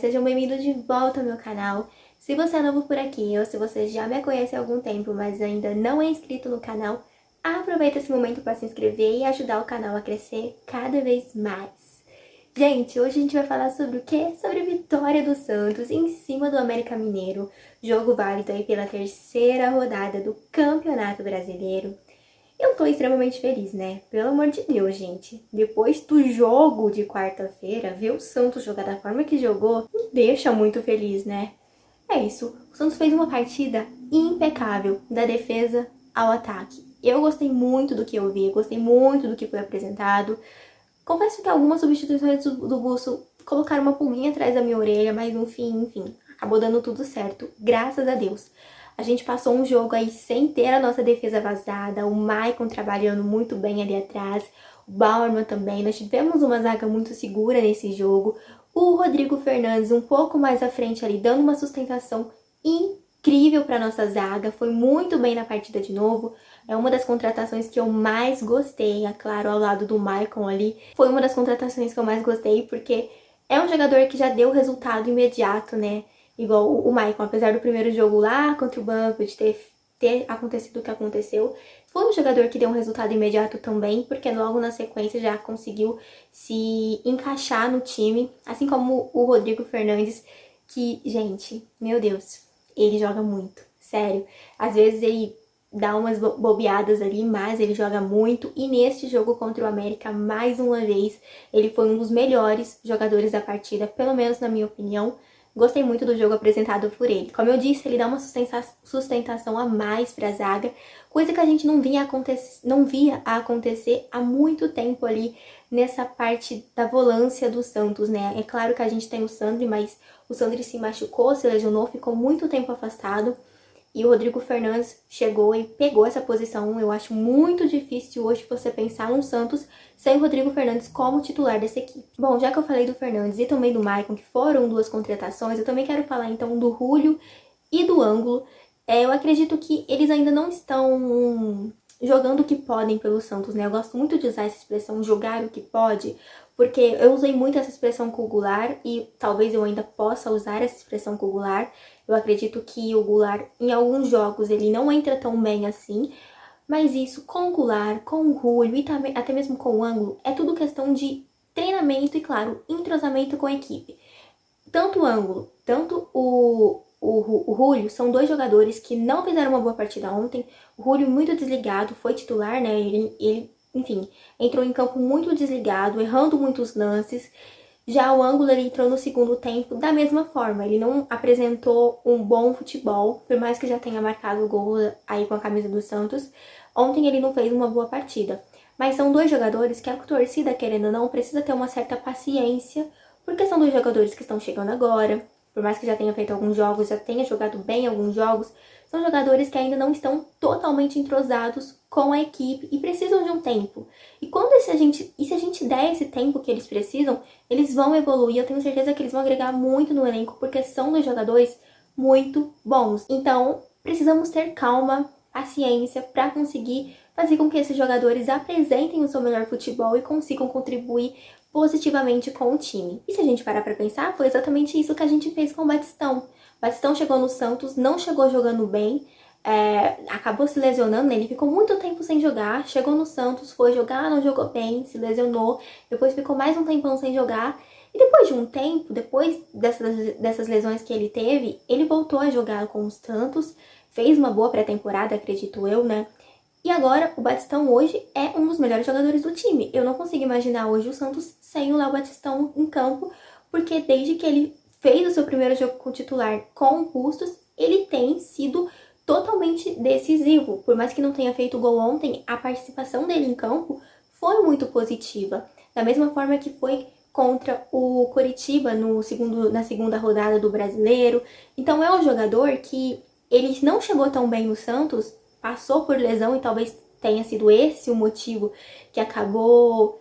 sejam bem-vindos de volta ao meu canal. Se você é novo por aqui ou se você já me conhece há algum tempo, mas ainda não é inscrito no canal, aproveita esse momento para se inscrever e ajudar o canal a crescer cada vez mais. Gente, hoje a gente vai falar sobre o quê? Sobre a vitória do Santos em cima do América Mineiro, jogo válido aí pela terceira rodada do Campeonato Brasileiro. Eu tô extremamente feliz, né? Pelo amor de Deus, gente. Depois do jogo de quarta-feira, ver o Santos jogar da forma que jogou me deixa muito feliz, né? É isso. O Santos fez uma partida impecável, da defesa ao ataque. Eu gostei muito do que eu vi, gostei muito do que foi apresentado. Confesso que algumas substituições do Busso colocaram uma pulguinha atrás da minha orelha, mas enfim, acabou dando tudo certo, graças a Deus. A gente passou um jogo aí sem ter a nossa defesa vazada, o Maicon trabalhando muito bem ali atrás, o Bauerman também. Nós tivemos uma zaga muito segura nesse jogo. O Rodrigo Fernandes um pouco mais à frente ali, dando uma sustentação incrível para nossa zaga. Foi muito bem na partida de novo. É uma das contratações que eu mais gostei, é claro, ao lado do Maicon ali. Foi uma das contratações que eu mais gostei, porque é um jogador que já deu resultado imediato, né? Igual o Maicon, apesar do primeiro jogo lá contra o Banfield ter acontecido o que aconteceu, foi um jogador que deu um resultado imediato também, porque logo na sequência já conseguiu se encaixar no time, assim como o Rodrigo Fernandes, que, gente, meu Deus, ele joga muito, sério. Às vezes ele dá umas bobeadas ali, mas ele joga muito, e neste jogo contra o América, mais uma vez, ele foi um dos melhores jogadores da partida, pelo menos na minha opinião. Gostei muito do jogo apresentado por ele. Como eu disse, ele dá uma sustentação a mais para a zaga, coisa que a gente não via acontecer há muito tempo ali nessa parte da volância do Santos, né? É claro que a gente tem o Sandri, mas o Sandri se machucou, se lesionou, ficou muito tempo afastado. E o Rodrigo Fernandes chegou e pegou essa posição. Eu acho muito difícil hoje você pensar num Santos sem o Rodrigo Fernandes como titular dessa equipe. Bom, já que eu falei do Fernandes e também do Maicon, que foram duas contratações, eu também quero falar então do Julio e do Ângulo. Eu acredito que eles ainda não estão jogando o que podem pelo Santos, né? Eu gosto muito de usar essa expressão, jogar o que pode, porque eu usei muito essa expressão com o Goulart e talvez eu ainda possa usar essa expressão com o Goulart. Eu acredito que o Goulart, em alguns jogos, ele não entra tão bem assim, mas isso com o Goulart, com o Julio e também, até mesmo com o Ângulo, é tudo questão de treinamento e, claro, entrosamento com a equipe. Tanto o Ângulo, tanto o Julio são dois jogadores que não fizeram uma boa partida ontem. O Julio muito desligado, foi titular, né? Enfim, entrou em campo muito desligado, errando muitos lances. Já o Ângulo, ele entrou no segundo tempo da mesma forma. Ele não apresentou um bom futebol, por mais que já tenha marcado o gol aí com a camisa do Santos. Ontem ele não fez uma boa partida. Mas são dois jogadores que a torcida, querendo ou não, precisa ter uma certa paciência, porque são dois jogadores que estão chegando agora. Por mais que já tenha feito alguns jogos, já tenha jogado bem alguns jogos, são jogadores que ainda não estão totalmente entrosados com a equipe e precisam de um tempo. E se a gente der esse tempo que eles precisam, eles vão evoluir. Eu tenho certeza que eles vão agregar muito no elenco, porque são dois jogadores muito bons. Então, precisamos ter calma, paciência para conseguir fazer com que esses jogadores apresentem o seu melhor futebol e consigam contribuir positivamente com o time. E se a gente parar para pensar, foi exatamente isso que a gente fez com o Batistão. O Batistão chegou no Santos, não chegou jogando bem, acabou se lesionando, né? Ele ficou muito tempo sem jogar, chegou no Santos, foi jogar, não jogou bem, se lesionou, depois ficou mais um tempão sem jogar, e depois de um tempo, depois dessas lesões que ele teve, ele voltou a jogar com os Santos, fez uma boa pré-temporada, acredito eu, né? E agora, o Batistão hoje é um dos melhores jogadores do time. Eu não consigo imaginar hoje o Santos sem o Léo Batistão em campo, porque desde que ele fez o seu primeiro jogo com titular com o Bustos, ele tem sido totalmente decisivo. Por mais que não tenha feito gol ontem, a participação dele em campo foi muito positiva. Da mesma forma que foi contra o Coritiba na segunda rodada do Brasileiro. Então é um jogador que ele não chegou tão bem no Santos, passou por lesão e talvez tenha sido esse o motivo que acabou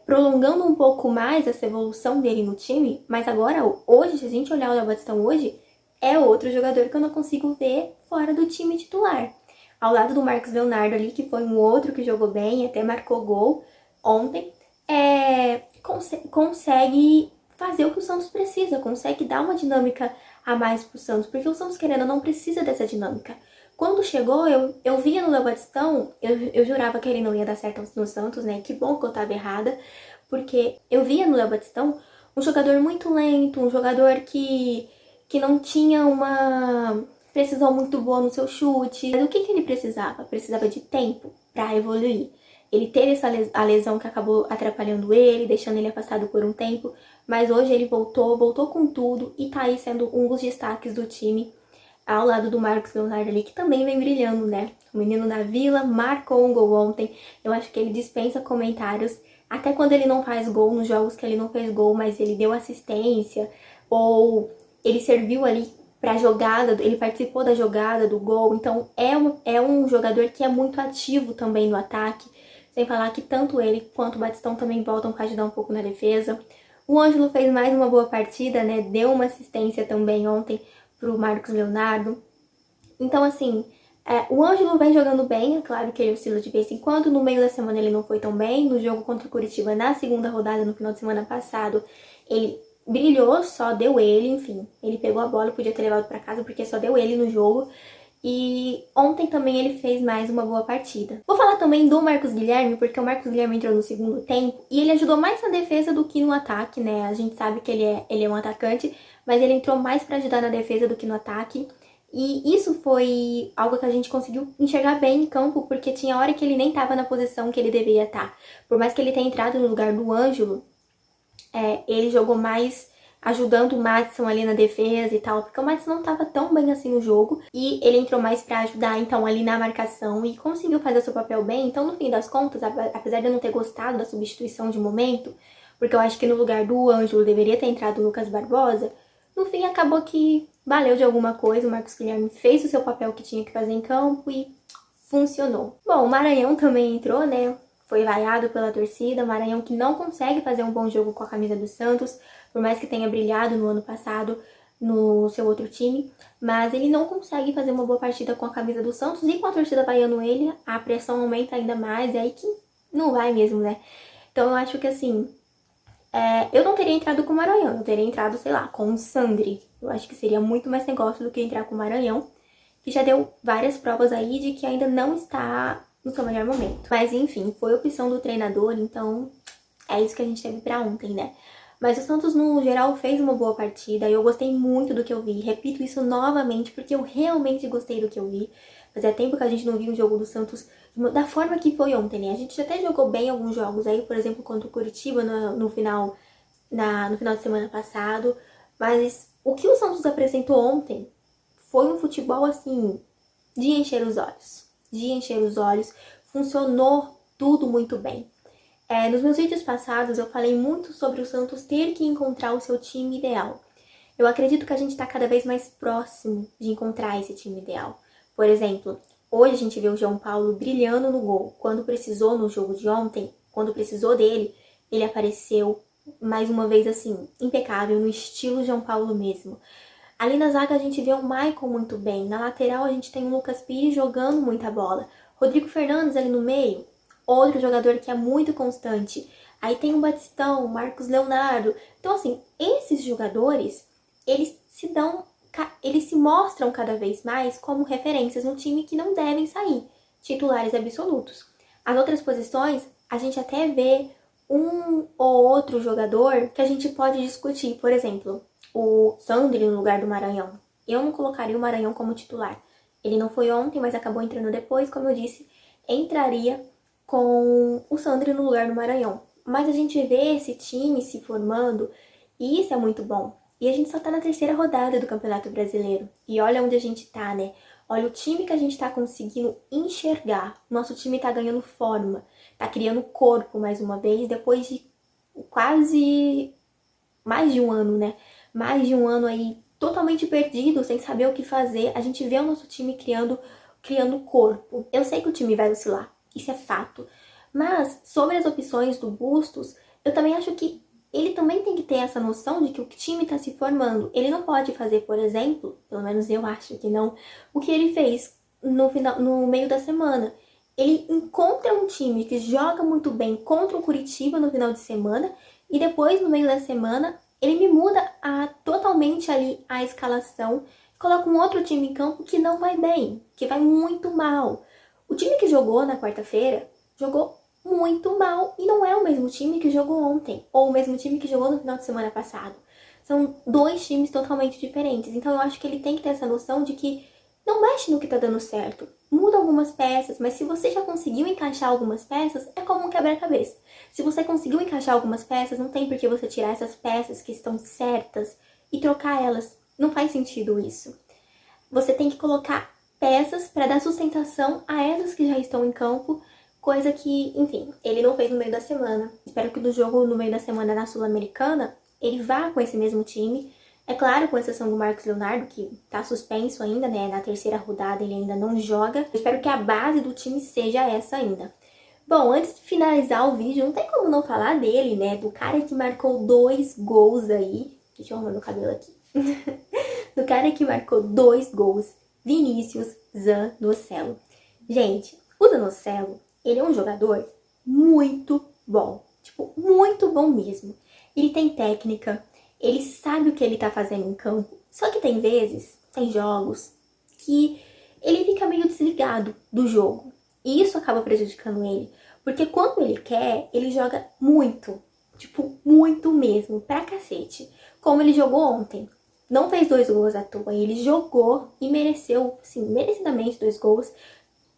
prolongando um pouco mais essa evolução dele no time. Mas agora, hoje, se a gente olhar o Léo Batistão hoje, é outro jogador que eu não consigo ver fora do time titular. Ao lado do Marcos Leonardo ali, que foi um outro que jogou bem, até marcou gol ontem, consegue fazer o que o Santos precisa, consegue dar uma dinâmica a mais pro Santos, porque o Santos, querendo ou não, precisa dessa dinâmica. Quando chegou, eu via no Léo Batistão, eu jurava que ele não ia dar certo no Santos, né? Que bom que eu tava errada, porque eu via no Léo Batistão um jogador muito lento, um jogador que não tinha uma precisão muito boa no seu chute. Mas o que ele precisava? Precisava de tempo para evoluir. Ele teve a lesão que acabou atrapalhando ele, deixando ele afastado por um tempo, mas hoje ele voltou com tudo e tá aí sendo um dos destaques do time, ao lado do Marcos Leonardo ali, que também vem brilhando, né? O menino da Vila marcou um gol ontem, eu acho que ele dispensa comentários, até quando ele não faz gol, nos jogos que ele não fez gol, mas ele deu assistência, ou ele serviu ali pra jogada, ele participou da jogada, do gol, então é um jogador que é muito ativo também no ataque, sem falar que tanto ele quanto o Batistão também voltam pra ajudar um pouco na defesa. O Ângelo fez mais uma boa partida, né? Deu uma assistência também ontem pro Marcos Leonardo. Então, assim, o Ângelo vem jogando bem, é claro que ele oscila de vez em quando. No meio da semana ele não foi tão bem. No jogo contra o Curitiba, na segunda rodada, no final de semana passado, ele brilhou, só deu ele, enfim. Ele pegou a bola e podia ter levado pra casa, porque só deu ele no jogo. E ontem também ele fez mais uma boa partida. Vou falar também do Marcos Guilherme, porque o Marcos Guilherme entrou no segundo tempo e ele ajudou mais na defesa do que no ataque, né? A gente sabe que ele é um atacante, mas ele entrou mais para ajudar na defesa do que no ataque. E isso foi algo que a gente conseguiu enxergar bem em campo, porque tinha hora que ele nem estava na posição que ele deveria estar. Por mais que ele tenha entrado no lugar do Ângelo, ele jogou mais ajudando o Madison ali na defesa e tal, porque o Madison não tava tão bem assim no jogo, e ele entrou mais pra ajudar, então, ali na marcação, e conseguiu fazer o seu papel bem. Então, no fim das contas, apesar de eu não ter gostado da substituição de momento, porque eu acho que no lugar do Ângelo deveria ter entrado o Lucas Barbosa, no fim acabou que valeu de alguma coisa, o Marcos Guilherme fez o seu papel que tinha que fazer em campo e funcionou. Bom, o Maranhão também entrou, né? Foi vaiado pela torcida, o Maranhão que não consegue fazer um bom jogo com a camisa do Santos, por mais que tenha brilhado no ano passado no seu outro time, mas ele não consegue fazer uma boa partida com a camisa do Santos, e com a torcida vaiando ele, a pressão aumenta ainda mais, é aí que não vai mesmo, né? Então eu acho que assim, eu não teria entrado com o Maranhão, eu teria entrado, sei lá, com o Sandri. Eu acho que seria muito mais negócio do que entrar com o Maranhão, que já deu várias provas aí de que ainda não está no seu melhor momento. Mas enfim, foi opção do treinador, então é isso que a gente teve pra ontem, né? Mas o Santos, no geral, fez uma boa partida e eu gostei muito do que eu vi. Repito isso novamente, porque eu realmente gostei do que eu vi. Fazia tempo que a gente não via um jogo do Santos da forma que foi ontem, né? A gente até jogou bem alguns jogos aí, por exemplo, contra o Curitiba no final de semana passado. Mas o que o Santos apresentou ontem foi um futebol, assim, de encher os olhos. De encher os olhos. Funcionou tudo muito bem. Nos meus vídeos passados eu falei muito sobre o Santos ter que encontrar o seu time ideal. Eu acredito que a gente está cada vez mais próximo de encontrar esse time ideal. Por exemplo, hoje a gente vê o João Paulo brilhando no gol. Quando precisou no jogo de ontem, quando precisou dele, ele apareceu mais uma vez assim, impecável, no estilo João Paulo mesmo. Ali na zaga a gente vê o Maicon muito bem. Na lateral a gente tem o Lucas Pires jogando muita bola. Rodrigo Fernandes ali no meio, outro jogador que é muito constante. Aí tem o Batistão, o Marcos Leonardo. Então, assim, esses jogadores, eles se mostram cada vez mais como referências no time que não devem sair, titulares absolutos. As outras posições, a gente até vê um ou outro jogador que a gente pode discutir. Por exemplo, o Sandri no lugar do Maranhão. Eu não colocaria o Maranhão como titular. Ele não foi ontem, mas acabou entrando depois, como eu disse, entraria com o Sandri no lugar do Maranhão. Mas a gente vê esse time se formando e isso é muito bom. E a gente só tá na terceira rodada do Campeonato Brasileiro. E olha onde a gente tá, né? Olha o time que a gente tá conseguindo enxergar. Nosso time tá ganhando forma, tá criando corpo mais uma vez, depois de quase mais de um ano, né? Mais de um ano aí totalmente perdido, sem saber o que fazer. A gente vê o nosso time criando corpo. Eu sei que o time vai oscilar. Isso é fato. Mas, sobre as opções do Bustos, eu também acho que ele também tem que ter essa noção de que o time está se formando. Ele não pode fazer, por exemplo, pelo menos eu acho que não, o que ele fez no meio da semana. Ele encontra um time que joga muito bem contra o Curitiba no final de semana e depois, no meio da semana, Ele me muda totalmente ali a escalação, coloca um outro time em campo que não vai bem, que vai muito mal. O time que jogou na quarta-feira jogou muito mal e não é o mesmo time que jogou ontem, ou o mesmo time que jogou no final de semana passado. São dois times totalmente diferentes, então eu acho que ele tem que ter essa noção de que não mexe no que tá dando certo. Muda algumas peças, mas se você já conseguiu encaixar algumas peças, é como um quebra-cabeça. Se você conseguiu encaixar algumas peças, não tem por que você tirar essas peças que estão certas e trocar elas. Não faz sentido isso. Você tem que colocar peças para dar sustentação a essas que já estão em campo, coisa que, enfim, ele não fez no meio da semana. Espero que no jogo no meio da semana na Sul-Americana, ele vá com esse mesmo time. É claro, com exceção do Marcos Leonardo, que tá suspenso ainda, né? Na terceira rodada ele ainda não joga. Eu espero que a base do time seja essa ainda. Bom, antes de finalizar o vídeo, não tem como não falar dele, né? Do cara que marcou 2 gols aí. Deixa eu arrumar meu cabelo aqui. Do cara que marcou 2 gols, Vinícius Zanocelo. Gente, o Zanocelo, ele é um jogador muito bom. Tipo, muito bom mesmo. Ele tem técnica, ele sabe o que ele tá fazendo em campo. Só que tem vezes, tem jogos, que ele fica meio desligado do jogo. E isso acaba prejudicando ele. Porque quando ele quer, ele joga muito. Tipo, muito mesmo, pra cacete. Como ele jogou ontem. Não fez 2 gols à toa, ele jogou e mereceu, sim, merecidamente 2 gols.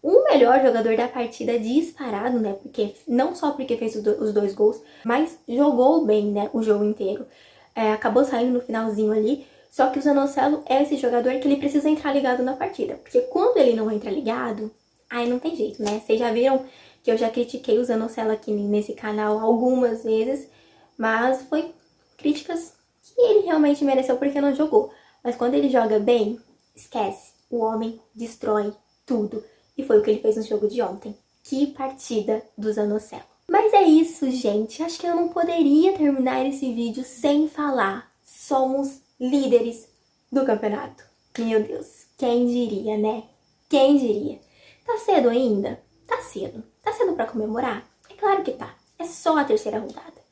O melhor jogador da partida disparado, né? Porque não só porque fez os 2 gols, mas jogou bem, né? O jogo inteiro. Acabou saindo no finalzinho ali. Só que o Zanocelo é esse jogador que ele precisa entrar ligado na partida. Porque quando ele não entra ligado, aí não tem jeito, né? Vocês já viram que eu já critiquei o Zanocelo aqui nesse canal algumas vezes, mas foi críticas que ele realmente mereceu porque não jogou. Mas quando ele joga bem, esquece. O homem destrói tudo. E foi o que ele fez no jogo de ontem. Que partida do Zanocelo. Mas é isso, gente. Acho que eu não poderia terminar esse vídeo sem falar. Somos líderes do campeonato. Meu Deus, quem diria, né? Quem diria? Tá cedo ainda? Tá cedo. Tá cedo pra comemorar? É claro que tá. É só a terceira rodada.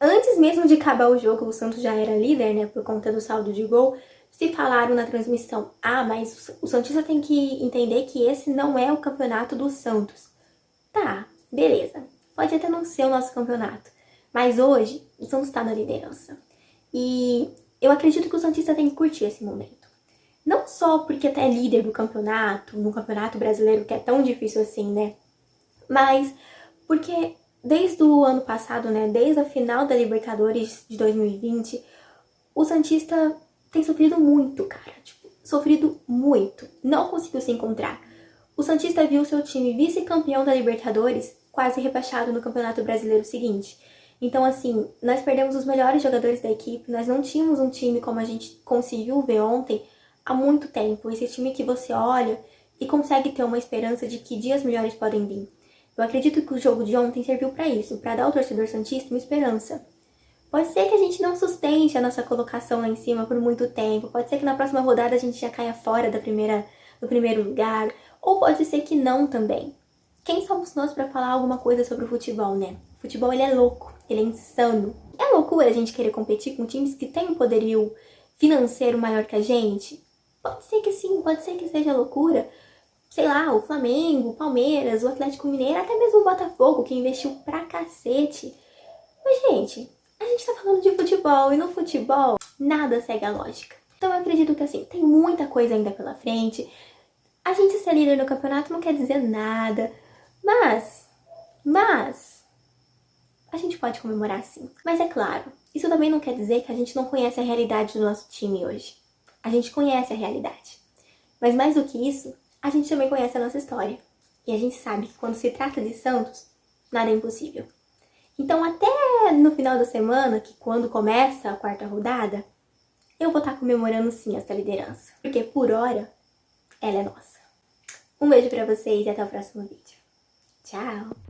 Antes mesmo de acabar o jogo, o Santos já era líder, né? Por conta do saldo de gol. Se falaram na transmissão, mas o Santista tem que entender que esse não é o campeonato do Santos. Tá, beleza. Pode até não ser o nosso campeonato. Mas hoje, o Santos tá na liderança. E eu acredito que o Santista tem que curtir esse momento. Não só porque até é líder do campeonato, no campeonato brasileiro, que é tão difícil assim, né? Mas porque desde o ano passado, né? Desde a final da Libertadores de 2020, o Santista tem sofrido muito, cara. Tipo, sofrido muito. Não conseguiu se encontrar. O Santista viu seu time vice-campeão da Libertadores quase rebaixado no Campeonato Brasileiro seguinte. Então, assim, nós perdemos os melhores jogadores da equipe. Nós não tínhamos um time como a gente conseguiu ver ontem há muito tempo. Esse time que você olha e consegue ter uma esperança de que dias melhores podem vir. Eu acredito que o jogo de ontem serviu para isso, para dar ao torcedor santista uma esperança. Pode ser que a gente não sustente a nossa colocação lá em cima por muito tempo. Pode ser que na próxima rodada a gente já caia fora do primeiro lugar. Ou pode ser que não também. Quem somos nós para falar alguma coisa sobre o futebol, né? O futebol, ele é louco, ele é insano. É loucura a gente querer competir com times que têm um poderio financeiro maior que a gente? Pode ser que sim, pode ser que seja loucura. Sei lá, o Flamengo, o Palmeiras, o Atlético Mineiro, até mesmo o Botafogo, que investiu pra cacete. Mas, gente, a gente tá falando de futebol, e no futebol nada segue a lógica. Então eu acredito que, assim, tem muita coisa ainda pela frente. A gente ser líder no campeonato não quer dizer nada, mas, a gente pode comemorar sim. Mas é claro, isso também não quer dizer que a gente não conhece a realidade do nosso time hoje. A gente conhece a realidade. Mas mais do que isso, a gente também conhece a nossa história. E a gente sabe que quando se trata de Santos, nada é impossível. Então até no final da semana, que quando começa a quarta rodada, eu vou estar comemorando sim essa liderança. Porque por hora, ela é nossa. Um beijo pra vocês e até o próximo vídeo. Tchau!